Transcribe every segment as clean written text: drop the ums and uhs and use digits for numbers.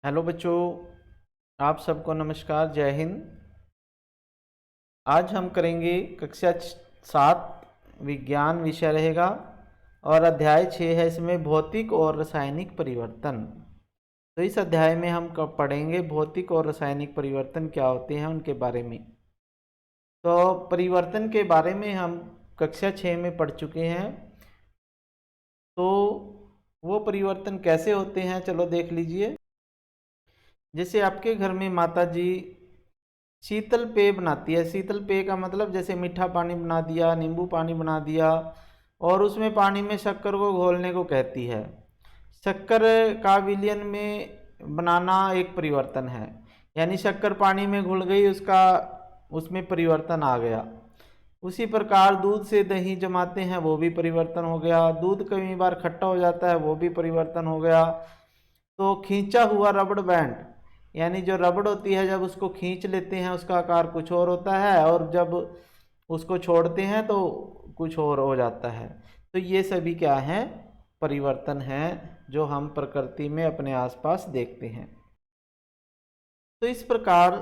Hello बच्चों, आप सबको नमस्कार, जय हिंद। आज हम करेंगे कक्षा 7 विज्ञान विषय रहेगा और अध्याय 6 है इसमें भौतिक और रासायनिक परिवर्तन। तो इस अध्याय में हम पढ़ेंगे भौतिक और रासायनिक परिवर्तन क्या होते हैं उनके बारे में। तो परिवर्तन के बारे में हम कक्षा 6 में पढ़ चुके हैं। तो वो परिवर्तन कैसे होते हैं चलो देख लीजिए। जैसे आपके घर में माता जी शीतल पेय बनाती है। शीतल पेय का मतलब जैसे मीठा पानी बना दिया, नींबू पानी बना दिया और उसमें पानी में शक्कर को घोलने को कहती है। शक्कर का विलयन में बनाना एक परिवर्तन है, यानी शक्कर पानी में घुल गई, उसका उसमें परिवर्तन आ गया। उसी प्रकार दूध से दही जमाते हैं, वो भी परिवर्तन हो गया। दूध कई बार खट्टा हो जाता है, वो भी परिवर्तन हो गया। तो खींचा हुआ रबड़ बैंड, यानी जो रबड़ होती है जब उसको खींच लेते हैं उसका आकार कुछ और होता है और जब उसको छोड़ते हैं तो कुछ और हो जाता है। तो ये सभी क्या हैं? परिवर्तन हैं जो हम प्रकृति में अपने आसपास देखते हैं। तो इस प्रकार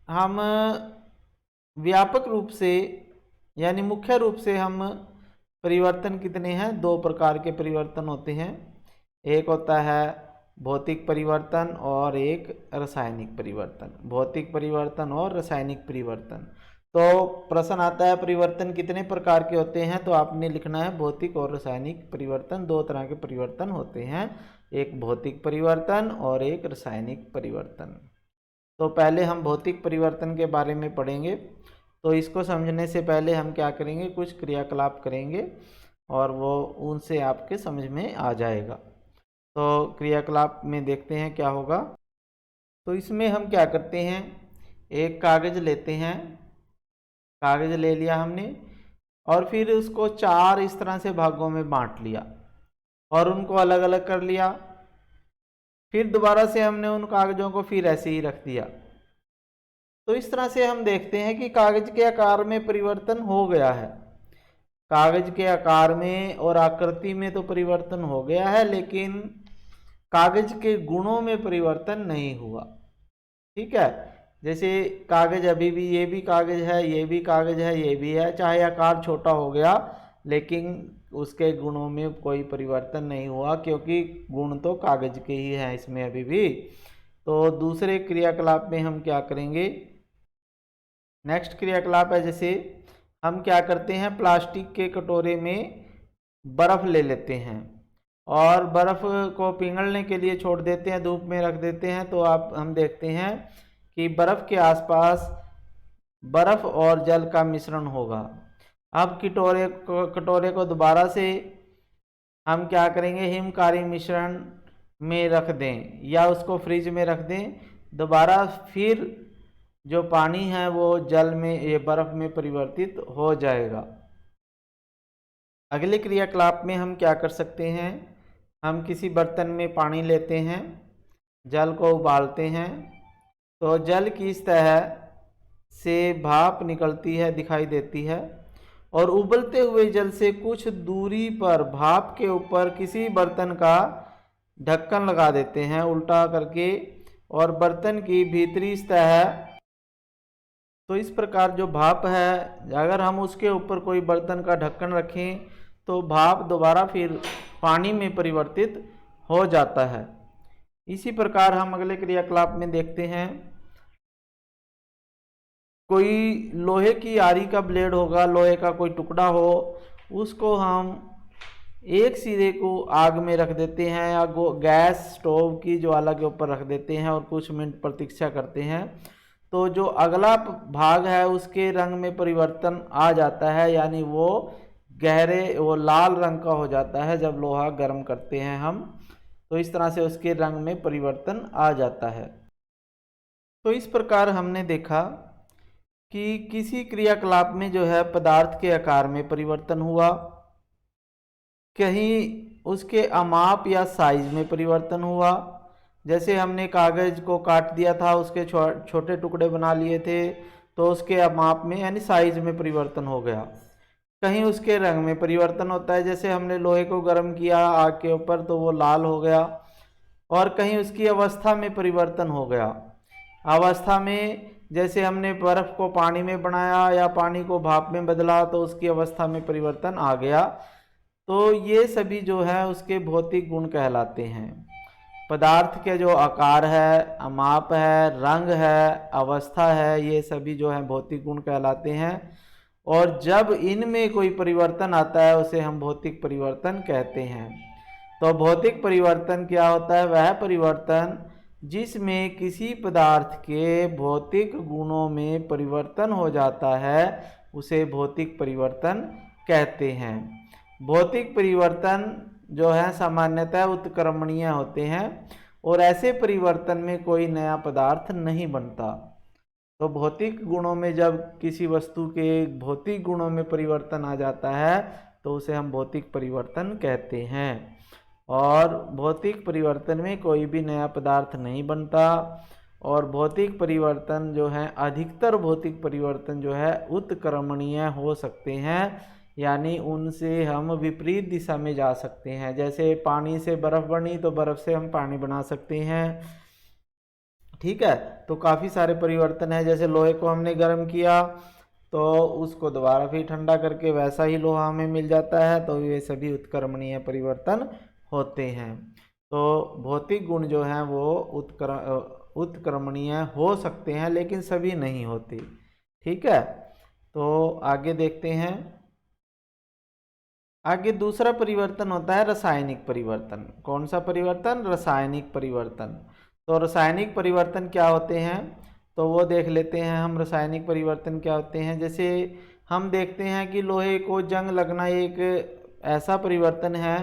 हम व्यापक रूप से यानी मुख्य रूप से हम परिवर्तन कितने हैं? 2 प्रकार के परिवर्तन होते हैं। एक होता है भौतिक परिवर्तन और एक रासायनिक परिवर्तन। भौतिक परिवर्तन और रासायनिक परिवर्तन। तो प्रश्न आता है परिवर्तन कितने प्रकार के होते हैं, तो आपने लिखना है भौतिक और रासायनिक परिवर्तन। 2 तरह के परिवर्तन होते हैं, एक भौतिक परिवर्तन और एक रासायनिक परिवर्तन। तो पहले हम भौतिक परिवर्तन के बारे में पढ़ेंगे। तो इसको समझने से पहले हम क्या करेंगे, कुछ क्रियाकलाप करेंगे और वो उनसे आपके समझ में आ जाएगा। तो क्रियाकलाप में देखते हैं क्या होगा। तो इसमें हम क्या करते हैं, एक कागज लेते हैं। कागज ले लिया हमने और फिर उसको 4 इस तरह से भागों में बांट लिया और उनको अलग अलग कर लिया। फिर दोबारा से हमने उन कागजों को फिर ऐसे ही रख दिया। तो इस तरह से हम देखते हैं कि कागज के आकार में परिवर्तन हो गया है। कागज के आकार में और आकृति में तो परिवर्तन हो गया है, लेकिन कागज के गुणों में परिवर्तन नहीं हुआ। ठीक है, जैसे कागज अभी भी, ये भी कागज है, ये भी कागज है, ये भी है, चाहे आकार छोटा हो गया लेकिन उसके गुणों में कोई परिवर्तन नहीं हुआ, क्योंकि गुण तो कागज के ही हैं इसमें अभी भी। तो दूसरे क्रियाकलाप में हम क्या करेंगे, नेक्स्ट क्रियाकलाप है, जैसे हम क्या करते हैं, प्लास्टिक के कटोरे में बर्फ़ ले लेते हैं और बर्फ़ को पिघलने के लिए छोड़ देते हैं, धूप में रख देते हैं। तो हम देखते हैं कि बर्फ़ के आसपास बर्फ़ और जल का मिश्रण होगा। अब कटोरे को दोबारा से हम क्या करेंगे, हिमकारी मिश्रण में रख दें या उसको फ्रिज में रख दें। दोबारा फिर जो पानी है वो जल में, ये बर्फ़ में परिवर्तित हो जाएगा। अगले क्रियाकलाप में हम क्या कर सकते हैं, हम किसी बर्तन में पानी लेते हैं, जल को उबालते हैं, तो जल की इस तरह से भाप निकलती है, दिखाई देती है, और उबलते हुए जल से कुछ दूरी पर भाप के ऊपर किसी बर्तन का ढक्कन लगा देते हैं उल्टा करके, और बर्तन की भीतरी सतह, तो इस प्रकार जो भाप है, अगर हम उसके ऊपर कोई बर्तन का ढक्कन रखें तो भाप दोबारा फिर पानी में परिवर्तित हो जाता है। इसी प्रकार हम अगले क्रियाकलाप में देखते हैं, कोई लोहे की आरी का ब्लेड होगा, लोहे का कोई टुकड़ा हो, उसको हम एक सिरे को आग में रख देते हैं या गैस स्टोव की ज्वाला के ऊपर रख देते हैं और कुछ मिनट प्रतीक्षा करते हैं। तो जो अगला भाग है उसके रंग में परिवर्तन आ जाता है, यानी वो वो लाल रंग का हो जाता है जब लोहा गर्म करते हैं हम। तो इस तरह से उसके रंग में परिवर्तन आ जाता है। तो इस प्रकार हमने देखा कि किसी क्रियाकलाप में जो है पदार्थ के आकार में परिवर्तन हुआ, कहीं उसके अमाप या साइज में परिवर्तन हुआ, जैसे हमने कागज को काट दिया था, उसके छोटे टुकड़े बना लिए थे, तो उसके अमाप में यानी साइज में परिवर्तन हो गया। कहीं उसके रंग में परिवर्तन होता है, जैसे हमने लोहे को गर्म किया आग के ऊपर तो वो लाल हो गया, और कहीं उसकी अवस्था में परिवर्तन हो गया। अवस्था में जैसे हमने बर्फ़ को पानी में बनाया या पानी को भाप में बदला तो उसकी अवस्था में परिवर्तन आ गया। तो ये सभी जो है उसके भौतिक गुण कहलाते हैं। पदार्थ के जो आकार है, माप है, रंग है, अवस्था है, ये सभी जो है भौतिक गुण कहलाते हैं। और जब इनमें कोई परिवर्तन आता है उसे हम भौतिक परिवर्तन कहते हैं। तो भौतिक परिवर्तन क्या होता है? वह परिवर्तन जिसमें किसी पदार्थ के भौतिक गुणों में परिवर्तन हो जाता है उसे भौतिक परिवर्तन कहते हैं। भौतिक परिवर्तन जो है सामान्यतः उत्क्रमणीय होते हैं और ऐसे परिवर्तन में कोई नया पदार्थ नहीं बनता। तो भौतिक गुणों में जब किसी वस्तु के भौतिक गुणों में परिवर्तन आ जाता है तो उसे हम भौतिक परिवर्तन कहते हैं। और भौतिक परिवर्तन में कोई भी नया पदार्थ नहीं बनता। और भौतिक परिवर्तन जो है, अधिकतर भौतिक परिवर्तन जो है उत्क्रमणीय हो सकते हैं, यानी उनसे हम विपरीत दिशा में जा सकते हैं। जैसे पानी से बर्फ़ बनी तो बर्फ़ से हम पानी बना सकते हैं। ठीक है, तो काफ़ी सारे परिवर्तन है। जैसे लोहे को हमने गर्म किया तो उसको दोबारा फिर ठंडा करके वैसा ही लोहा हमें मिल जाता है। तो ये सभी उत्क्रमणीय परिवर्तन होते हैं। तो भौतिक गुण जो हैं वो उत्क्रमणीय हो सकते हैं लेकिन सभी नहीं होते। ठीक है, तो आगे देखते हैं। आगे दूसरा परिवर्तन होता है रासायनिक परिवर्तन। कौन सा परिवर्तन? रासायनिक परिवर्तन। तो रासायनिक परिवर्तन क्या होते हैं तो वो देख लेते हैं हम। रासायनिक परिवर्तन क्या होते हैं? जैसे हम देखते हैं कि लोहे को जंग लगना एक ऐसा परिवर्तन है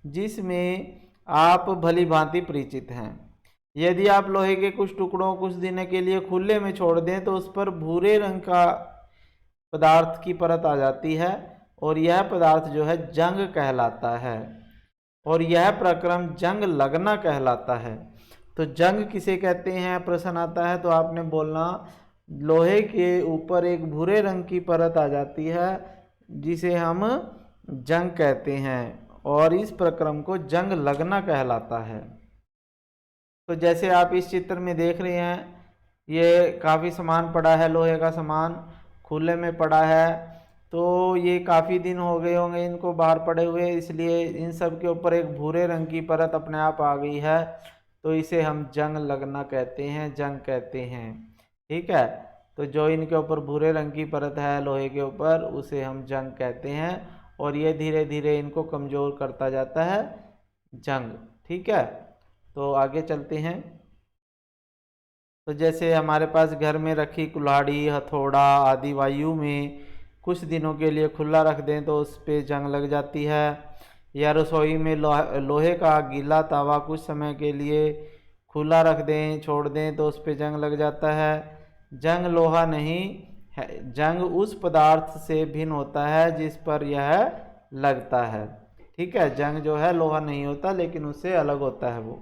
जिसमें आप भली भांति परिचित हैं। यदि आप लोहे के कुछ टुकड़ों कुछ दिन के लिए खुले में छोड़ दें तो उस पर भूरे रंग का पदार्थ की परत आ जाती है और यह पदार्थ जो है जंग कहलाता है। और यह प्रक्रम जंग लगना कहलाता है। तो जंग किसे कहते हैं प्रश्न आता है तो आपने बोलना लोहे के ऊपर एक भूरे रंग की परत आ जाती है जिसे हम जंग कहते हैं और इस प्रक्रम को जंग लगना कहलाता है। तो जैसे आप इस चित्र में देख रहे हैं, ये काफ़ी सामान पड़ा है, लोहे का सामान खुले में पड़ा है। तो ये काफ़ी दिन हो गए होंगे इनको बाहर पड़े हुए, इसलिए इन सब के ऊपर एक भूरे रंग की परत अपने आप आ गई है। तो इसे हम जंग लगना कहते हैं, जंग कहते हैं। ठीक है, तो जो इनके ऊपर भूरे रंग की परत है लोहे के ऊपर उसे हम जंग कहते हैं और ये धीरे धीरे इनको कमज़ोर करता जाता है जंग। ठीक है, तो आगे चलते हैं। तो जैसे हमारे पास घर में रखी कुल्हाड़ी, हथौड़ा आदि वायु में कुछ दिनों के लिए खुला रख दें तो उस पर जंग लग जाती है। या रसोई में लोहे का गीला तवा कुछ समय के लिए खुला रख दें, छोड़ दें तो उस पर जंग लग जाता है। जंग लोहा नहीं है, जंग उस पदार्थ से भिन्न होता है जिस पर यह लगता है। ठीक है, जंग जो है लोहा नहीं होता लेकिन उससे अलग होता है वो।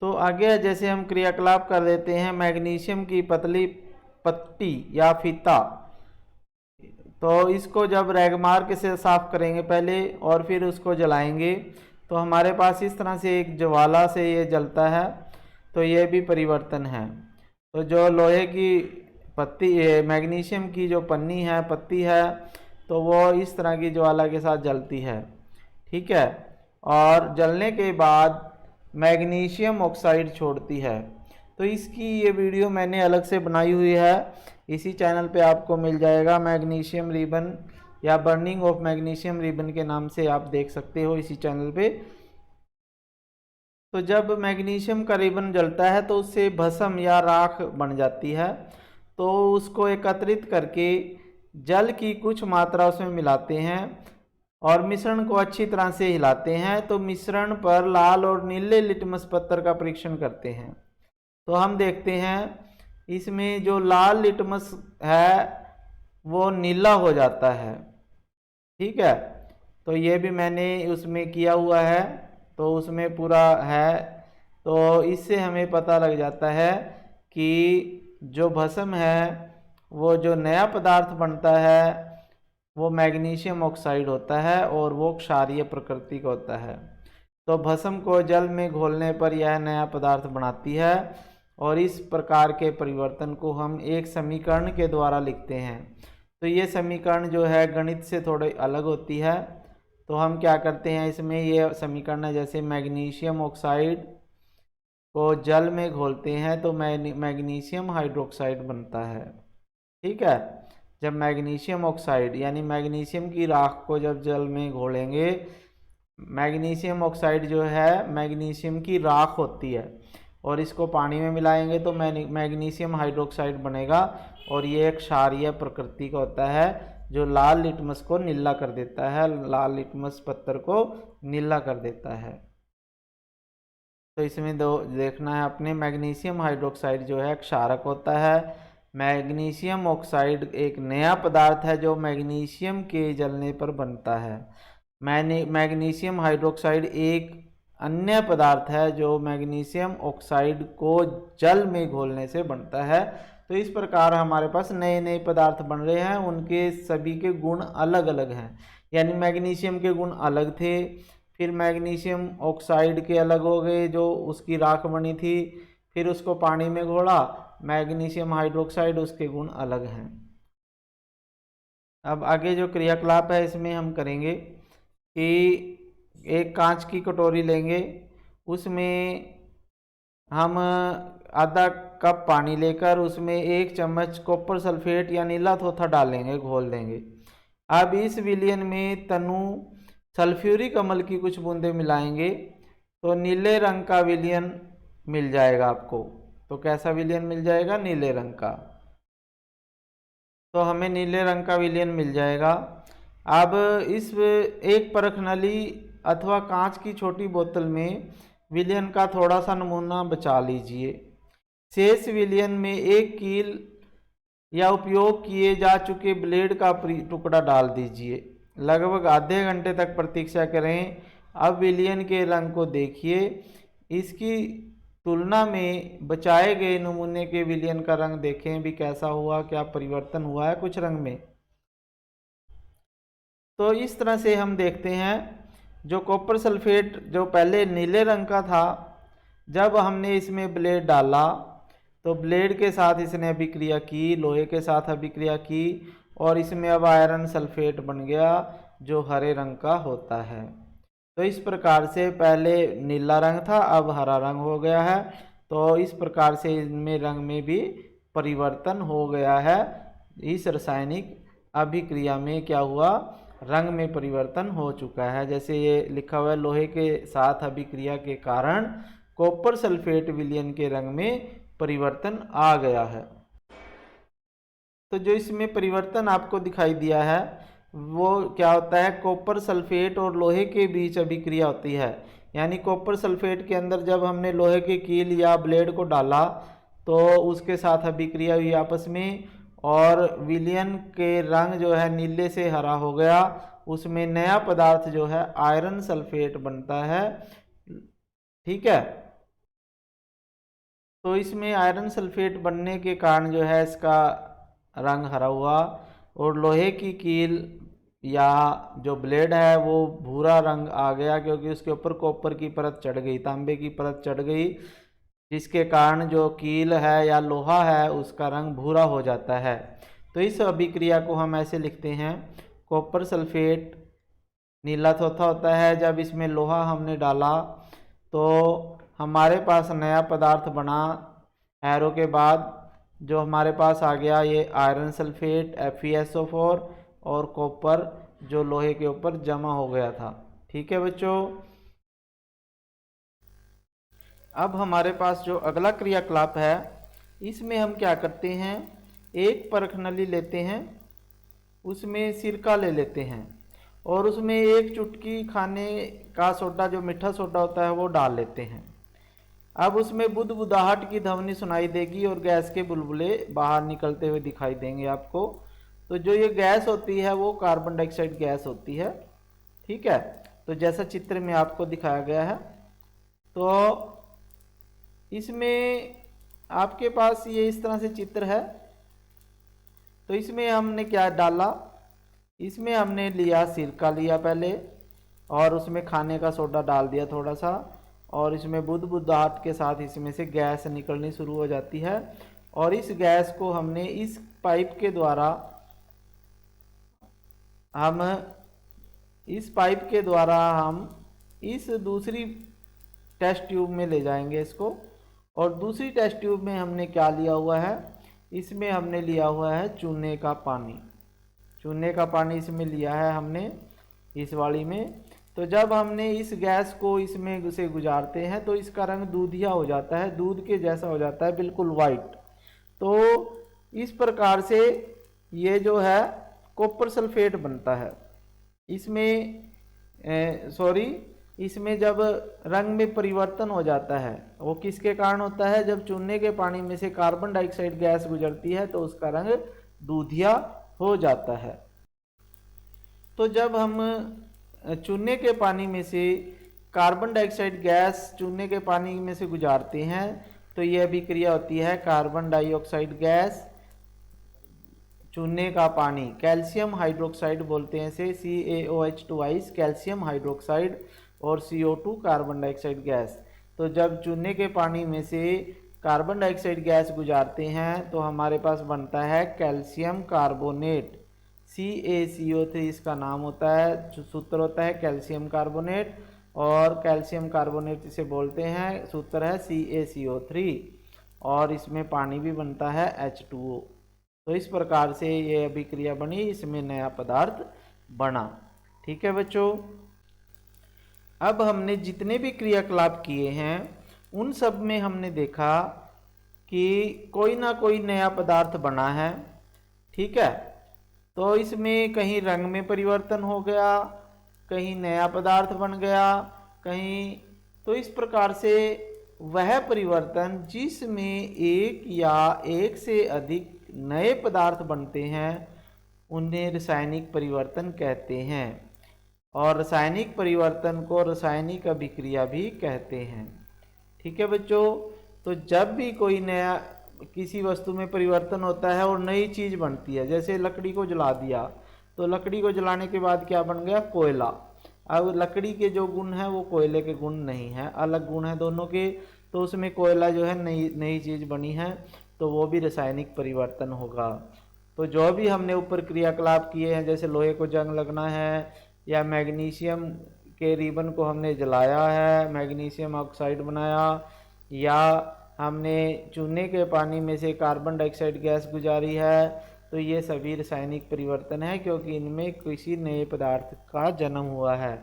तो आगे जैसे हम क्रियाकलाप कर देते हैं, मैग्नीशियम की पतली पट्टी या फीता, तो इसको जब रैगमार्क से साफ करेंगे पहले और फिर उसको जलाएंगे तो हमारे पास इस तरह से एक ज्वाला से ये जलता है। तो ये भी परिवर्तन है। तो जो लोहे की पत्ती, मैग्नीशियम की जो पन्नी है, पत्ती है, तो वो इस तरह की ज्वाला के साथ जलती है। ठीक है, और जलने के बाद मैग्नीशियम ऑक्साइड छोड़ती है। तो इसकी ये वीडियो मैंने अलग से बनाई हुई है, इसी चैनल पे आपको मिल जाएगा। मैग्नीशियम रिबन या बर्निंग ऑफ मैग्नीशियम रिबन के नाम से आप देख सकते हो इसी चैनल पे। तो जब मैग्नीशियम का रिबन जलता है तो उससे भस्म या राख बन जाती है। तो उसको एकत्रित करके जल की कुछ मात्रा उसमें मिलाते हैं और मिश्रण को अच्छी तरह से हिलाते हैं। तो मिश्रण पर लाल और नीले लिटमस पत्थर का परीक्षण करते हैं। तो हम देखते हैं इसमें जो लाल लिटमस है वो नीला हो जाता है। ठीक है, तो ये भी मैंने उसमें किया हुआ है, तो उसमें पूरा है। तो इससे हमें पता लग जाता है कि जो भस्म है वो जो नया पदार्थ बनता है वो मैग्नीशियम ऑक्साइड होता है और वो क्षारीय प्रकृति का होता है। तो भस्म को जल में घोलने पर यह नया पदार्थ बनाती है और इस प्रकार के परिवर्तन को हम एक समीकरण के द्वारा लिखते हैं। तो ये समीकरण जो है गणित से थोड़ी अलग होती है। तो हम क्या करते हैं, इसमें ये समीकरण है जैसे मैग्नीशियम ऑक्साइड को जल में घोलते हैं तो मैग्नीशियम हाइड्रोक्साइड बनता है। ठीक है, जब मैग्नीशियम ऑक्साइड यानी मैग्नीशियम की राख को जब जल में घोलेंगे, मैग्नीशियम ऑक्साइड जो है मैग्नीशियम की राख होती है और इसको पानी में मिलाएंगे तो मैग्नीशियम हाइड्रोक्साइड बनेगा और ये एक क्षारीय प्रकृति का होता है जो लाल लिटमस को नीला कर देता है, लाल लिटमस पत्थर को नीला कर देता है। तो इसमें दो देखना है अपने, मैग्नीशियम हाइड्रोक्साइड जो है क्षारक होता है। मैग्नीशियम ऑक्साइड एक नया पदार्थ है जो मैग्नीशियम के जलने पर बनता है। मैग्नीशियम हाइड्रोक्साइड एक अन्य पदार्थ है जो मैग्नीशियम ऑक्साइड को जल में घोलने से बनता है। तो इस प्रकार हमारे पास नए नए पदार्थ बन रहे हैं, उनके सभी के गुण अलग अलग हैं। यानी मैग्नीशियम के गुण अलग थे, फिर मैग्नीशियम ऑक्साइड के अलग हो गए जो उसकी राख बनी थी, फिर उसको पानी में घोला मैग्नीशियम हाइड्रोक्साइड, उसके गुण अलग हैं। अब आगे जो क्रियाकलाप है इसमें हम करेंगे कि एक कांच की कटोरी लेंगे, उसमें हम आधा कप पानी लेकर उसमें 1 चम्मच कॉपर सल्फेट या नीला थोथा डालेंगे, घोल देंगे। अब इस विलयन में तनु सल्फ्यूरिक अम्ल की कुछ बूंदें मिलाएंगे तो नीले रंग का विलयन मिल जाएगा आपको। तो कैसा विलयन मिल जाएगा? नीले रंग का। तो हमें नीले रंग का विलयन मिल जाएगा। अब इस एक परख नली अथवा कांच की छोटी बोतल में विलयन का थोड़ा सा नमूना बचा लीजिए। शेष विलयन में एक कील या उपयोग किए जा चुके ब्लेड का टुकड़ा डाल दीजिए। लगभग आधे घंटे तक प्रतीक्षा करें। अब विलयन के रंग को देखिए, इसकी तुलना में बचाए गए नमूने के विलयन का रंग देखें भी कैसा हुआ, क्या परिवर्तन हुआ है कुछ रंग में। तो इस तरह से हम देखते हैं जो कॉपर सल्फेट जो पहले नीले रंग का था, जब हमने इसमें ब्लेड डाला तो ब्लेड के साथ इसने अभिक्रिया की, लोहे के साथ अभिक्रिया की और इसमें अब आयरन सल्फेट बन गया जो हरे रंग का होता है। तो इस प्रकार से पहले नीला रंग था, अब हरा रंग हो गया है। तो इस प्रकार से इनमें रंग में भी परिवर्तन हो गया है। इस रासायनिक अभिक्रिया में क्या हुआ, रंग में परिवर्तन हो चुका है। जैसे ये लिखा हुआ है, लोहे के साथ अभिक्रिया के कारण कॉपर सल्फेट विलयन के रंग में परिवर्तन आ गया है। तो जो इसमें परिवर्तन आपको दिखाई दिया है वो क्या होता है, कॉपर सल्फेट और लोहे के बीच अभिक्रिया होती है। यानी कॉपर सल्फेट के अंदर जब हमने लोहे के कील या ब्लेड को डाला तो उसके साथ अभिक्रिया हुई आपस में और विलयन के रंग जो है नीले से हरा हो गया। उसमें नया पदार्थ जो है आयरन सल्फेट बनता है। ठीक है, तो इसमें आयरन सल्फेट बनने के कारण जो है इसका रंग हरा हुआ और लोहे की कील या जो ब्लेड है वो भूरा रंग आ गया, क्योंकि उसके ऊपर कॉपर की परत चढ़ गई, तांबे की परत चढ़ गई, जिसके कारण जो कील है या लोहा है उसका रंग भूरा हो जाता है। तो इस अभिक्रिया को हम ऐसे लिखते हैं, कॉपर सल्फेट नीला थोथा होता है, जब इसमें लोहा हमने डाला तो हमारे पास नया पदार्थ बना, एरो के बाद जो हमारे पास आ गया ये आयरन सल्फेट FeSO4 और कॉपर जो लोहे के ऊपर जमा हो गया था। ठीक है बच्चों, अब हमारे पास जो अगला क्रियाकलाप है इसमें हम क्या करते हैं, एक परख नली लेते हैं, उसमें सिरका ले लेते हैं और उसमें 1 चुटकी खाने का सोडा जो मीठा सोडा होता है वो डाल लेते हैं। अब उसमें बुदबुदाहट की ध्वनि सुनाई देगी और गैस के बुलबुले बाहर निकलते हुए दिखाई देंगे आपको। तो जो ये गैस होती है वो कार्बन डाइऑक्साइड गैस होती है। ठीक है, तो जैसा चित्र में आपको दिखाया गया है, तो इसमें आपके पास ये इस तरह से चित्र है। तो इसमें हमने क्या डाला, इसमें हमने लिया सिरका लिया पहले, और उसमें खाने का सोडा डाल दिया थोड़ा सा, और इसमें बुदबुदाहट के साथ इसमें से गैस निकलनी शुरू हो जाती है। और इस गैस को हमने इस पाइप के द्वारा हम इस दूसरी टेस्ट ट्यूब में ले जाएंगे इसको। और दूसरी टेस्ट ट्यूब में हमने क्या लिया हुआ है, इसमें हमने लिया हुआ है चूने का पानी। चूने का पानी इसमें लिया है हमने इस वाली में। तो जब हमने इस गैस को इसमें से गुजारते हैं तो इसका रंग दूधिया हो जाता है, दूध के जैसा हो जाता है, बिल्कुल वाइट। तो इस प्रकार से ये जो है कॉपर सल्फेट बनता है। इसमें जब रंग में परिवर्तन हो जाता है वो किसके कारण होता है, जब चूने के पानी में से कार्बन डाइऑक्साइड गैस गुजरती है तो उसका रंग दूधिया हो जाता है। तो जब हम चूने के पानी में से कार्बन डाइऑक्साइड गैस चूने के पानी में से गुजारते हैं तो यह अभिक्रिया होती है कार्बन डाइऑक्साइड गैस चूने का पानी, कैल्शियम हाइड्रोक्साइड बोलते हैं इसे, CaOH2 कैल्शियम हाइड्रोक्साइड, और CO2 कार्बन डाइऑक्साइड गैस। तो जब चूने के पानी में से कार्बन डाइऑक्साइड गैस गुजारते हैं तो हमारे पास बनता है कैल्शियम कार्बोनेट, CaCO3 इसका नाम होता है, सूत्र होता है कैल्शियम कार्बोनेट। और कैल्शियम कार्बोनेट इसे बोलते हैं, सूत्र है CaCO3, और इसमें पानी भी बनता है H2O। तो इस प्रकार से ये अभिक्रिया बनी, इसमें नया पदार्थ बना। ठीक है बच्चों, अब हमने जितने भी क्रियाकलाप किए हैं उन सब में हमने देखा कि कोई ना कोई नया पदार्थ बना है। ठीक है, तो इसमें कहीं रंग में परिवर्तन हो गया, कहीं नया पदार्थ बन गया, कहीं, तो इस प्रकार से वह परिवर्तन जिसमें एक या एक से अधिक नए पदार्थ बनते हैं उन्हें रासायनिक परिवर्तन कहते हैं। और रासायनिक परिवर्तन को रासायनिक अभिक्रिया भी कहते हैं। ठीक है बच्चों, तो जब भी कोई नया किसी वस्तु में परिवर्तन होता है और नई चीज़ बनती है, जैसे लकड़ी को जला दिया तो लकड़ी को जलाने के बाद क्या बन गया, कोयला। अब लकड़ी के जो गुण हैं वो कोयले के गुण नहीं हैं, अलग गुण हैं दोनों के, तो उसमें कोयला जो है नई चीज़ बनी है, तो वो भी रासायनिक परिवर्तन होगा। तो जो भी हमने ऊपर क्रियाकलाप किए हैं, जैसे लोहे को जंग लगना है, या मैग्नीशियम के रिबन को हमने जलाया है, मैग्नीशियम ऑक्साइड बनाया, या हमने चूने के पानी में से कार्बन डाइऑक्साइड गैस गुजारी है, तो ये सभी रासायनिक परिवर्तन है, क्योंकि इनमें किसी नए पदार्थ का जन्म हुआ है।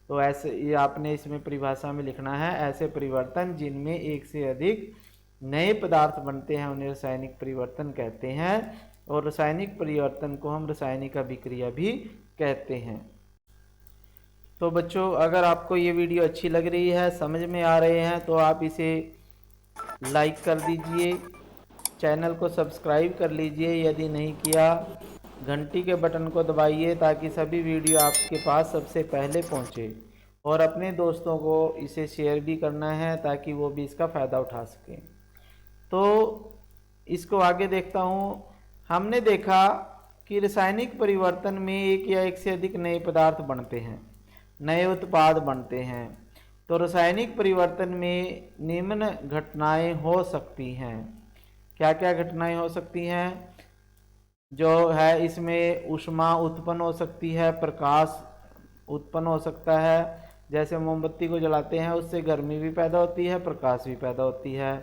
तो ऐसे ये आपने इसमें परिभाषा में लिखना है, ऐसे परिवर्तन जिनमें एक से अधिक नए पदार्थ बनते हैं उन्हें रासायनिक परिवर्तन कहते हैं। और रासायनिक परिवर्तन को हम रासायनिक अभिक्रिया भी कहते हैं। तो बच्चों, अगर आपको ये वीडियो अच्छी लग रही है, समझ में आ रहे हैं, तो आप इसे लाइक कर दीजिए, चैनल को सब्सक्राइब कर लीजिए यदि नहीं किया, घंटी के बटन को दबाइए ताकि सभी वीडियो आपके पास सबसे पहले पहुंचे, और अपने दोस्तों को इसे शेयर भी करना है ताकि वो भी इसका फ़ायदा उठा सकें। तो इसको आगे देखता हूँ। हमने देखा कि रासायनिक परिवर्तन में एक या एक से अधिक नए पदार्थ बनते हैं, नए उत्पाद बनते हैं। तो रासायनिक परिवर्तन में निम्न घटनाएं हो सकती हैं। क्या क्या घटनाएं हो सकती हैं जो है, इसमें ऊष्मा उत्पन्न हो सकती है, प्रकाश उत्पन्न हो सकता है, जैसे मोमबत्ती को जलाते हैं उससे गर्मी भी पैदा होती है, प्रकाश भी पैदा होती है।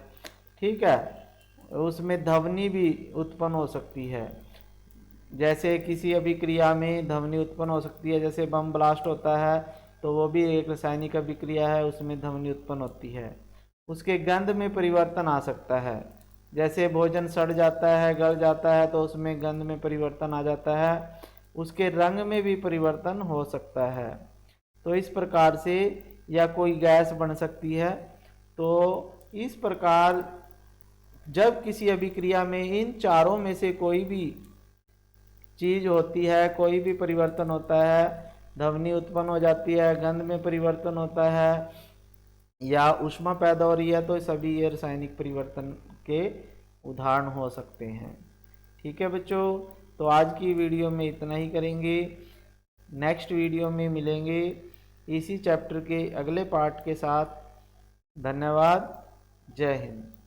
ठीक है, उसमें ध्वनि भी उत्पन्न हो सकती है, जैसे किसी अभिक्रिया में ध्वनि उत्पन्न हो सकती है, जैसे बम ब्लास्ट होता है तो वो भी एक रासायनिक अभिक्रिया है, उसमें ध्वनि उत्पन्न होती है। उसके गंध में परिवर्तन आ सकता है, जैसे भोजन सड़ जाता है, गल जाता है तो उसमें गंध में परिवर्तन आ जाता है। उसके रंग में भी परिवर्तन हो सकता है। तो इस प्रकार से, या कोई गैस बन सकती है। तो इस प्रकार जब किसी अभिक्रिया में इन चारों में से कोई भी चीज़ होती है, कोई भी परिवर्तन होता है, ध्वनि उत्पन्न हो जाती है, गंध में परिवर्तन होता है, या ऊष्मा पैदा हो रही है, तो सभी ये रासायनिक परिवर्तन के उदाहरण हो सकते हैं। ठीक है बच्चों, तो आज की वीडियो में इतना ही करेंगे। नेक्स्ट वीडियो में मिलेंगे। इसी चैप्टर के अगले पार्ट के साथ। धन्यवाद। जय हिंद।